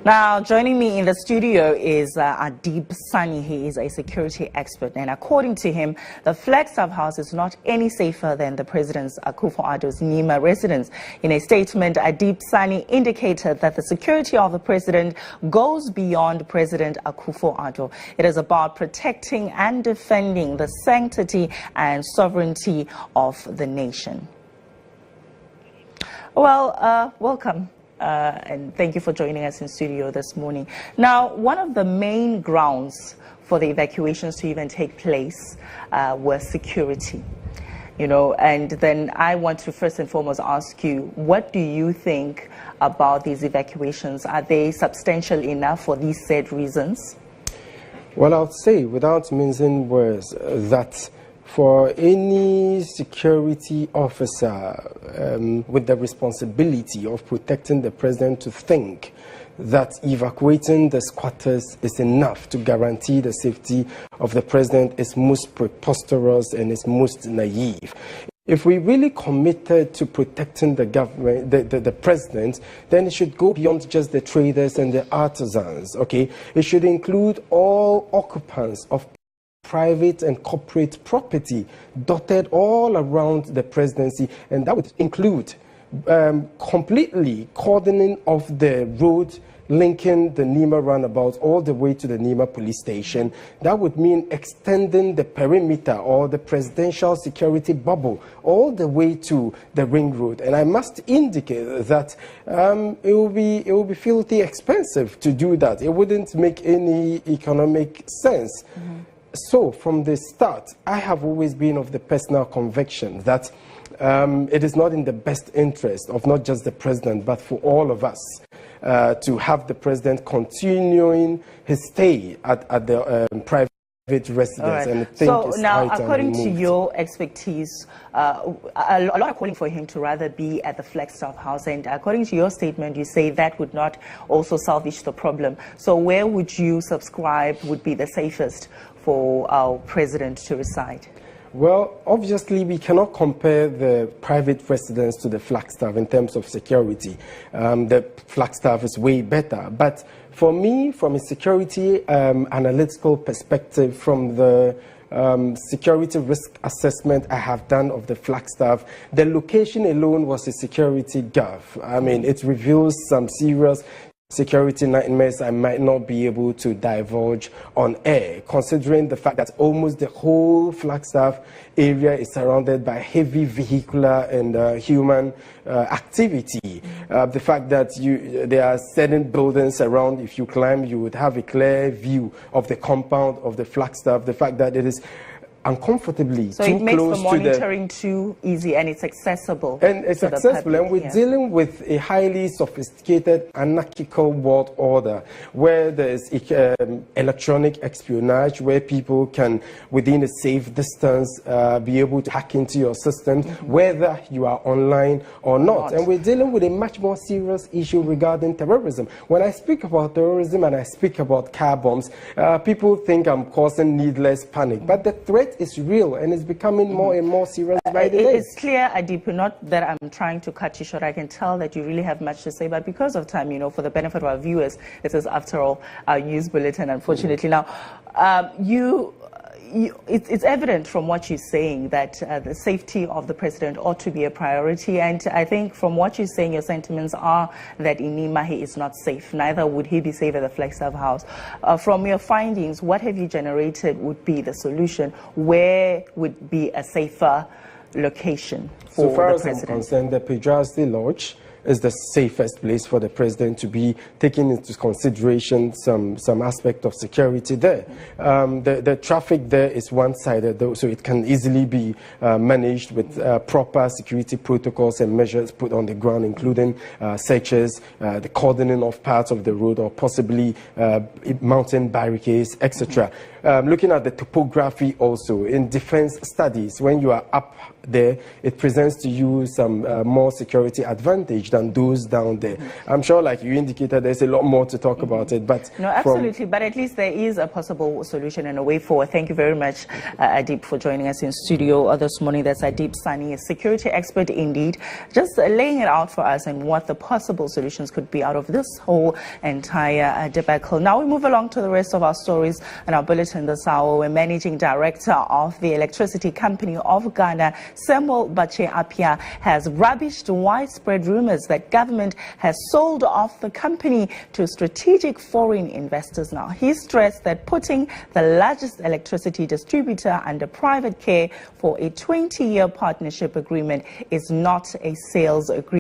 Now, joining me in the studio is Adib Saani. He is a security expert, and according to him, the Flagstaff house is not any safer than the President Akufo-Addo's Nima residence. In a statement, Adib Saani indicated that the security of the President goes beyond President Akufo-Addo. It is about protecting and defending the sanctity and sovereignty of the nation. Well, welcome. And thank you for joining us in studio this morning. Now, one of the main grounds for the evacuations to even take place was security. And then I want to first and foremost ask you, what do you think about these evacuations? Are they substantial enough for these said reasons? Well, I would say, without mincing words, that for any security officer with the responsibility of protecting the president to think that evacuating the squatters is enough to guarantee the safety of the president is most preposterous and is most naive. If we really committed to protecting the government, the president, then it should go beyond just the traders and the artisans, okay? It should include all occupants of private and corporate property dotted all around the presidency, and that would include completely cordoning off the road linking the Nima roundabout all the way to the Nima police station. That would mean extending the perimeter or the presidential security bubble all the way to the ring road. And I must indicate that it will be filthy expensive to do that. It wouldn't make any economic sense. So from the start, I have always been of the personal conviction that it is not in the best interest of not just the president, but for all of us to have the president continuing his stay at the private residence. Right. And I think so now, according to your expertise, a lot are calling for him to rather be at the Flagstaff house. And according to your statement, you say that would not also salvage the problem. So where would you subscribe would be the safest for our president to reside? Well, obviously, we cannot compare the private residence to the Flagstaff in terms of security. The Flagstaff is way better. But for me, from a security analytical perspective, from the security risk assessment I have done of the Flagstaff, the location alone was a security gaffe. I mean, it reveals some serious security nightmares I might not be able to divulge on air, considering the fact that almost the whole Flagstaff area is surrounded by heavy vehicular and human activity. The fact that there are certain buildings around, if you climb, you would have a clear view of the compound of the Flagstaff. The fact that it is uncomfortably so too it makes close the monitoring too easy, and it's accessible. And it's accessible, and we're dealing with a highly sophisticated anarchical world order where there's electronic espionage, where people can, within a safe distance, be able to hack into your systems, whether you are online or not. And we're dealing with a much more serious issue regarding terrorism. When I speak about terrorism and I speak about car bombs, people think I'm causing needless panic, but the threat is real and is becoming more and more serious by the day. It's clear, Adib, not that I'm trying to cut you short. I can tell that you really have much to say, but because of time, for the benefit of our viewers, this is, after all, our news bulletin, unfortunately. Now, it's evident from what you're saying that the safety of the president ought to be a priority, and I think from what you're saying, your sentiments are that in Nima he is not safe, neither would he be safe at the Flagstaff house. From your findings, what have you generated would be the solution? Where would be a safer location for so far the as president? I'm concerned, the Pedrasty Lodge is the safest place for the president to be, taking into consideration some aspect of security there. The traffic there is one-sided, though, so it can easily be managed with proper security protocols and measures put on the ground, including searches, the cordoning of parts of the road, or possibly mountain barricades, etc. Looking at the topography also, in defense studies, when you are up there, it presents to you some more security advantage than those down there. I'm sure, like you indicated, there's a lot more to talk about it. But no, absolutely. But at least there is a possible solution and a way forward. Thank you very much, Adib, for joining us in studio this morning. That's Adib Saani, a security expert indeed, just laying it out for us and what the possible solutions could be out of this whole entire debacle. Now we move along to the rest of our stories in our bulletin this hour. We're managing director of the electricity company of Ghana, Samuel Bache Apia, has rubbished widespread rumors that government has sold off the company to strategic foreign investors. Now, he stressed that putting the largest electricity distributor under private care for a 20-year partnership agreement is not a sales agreement.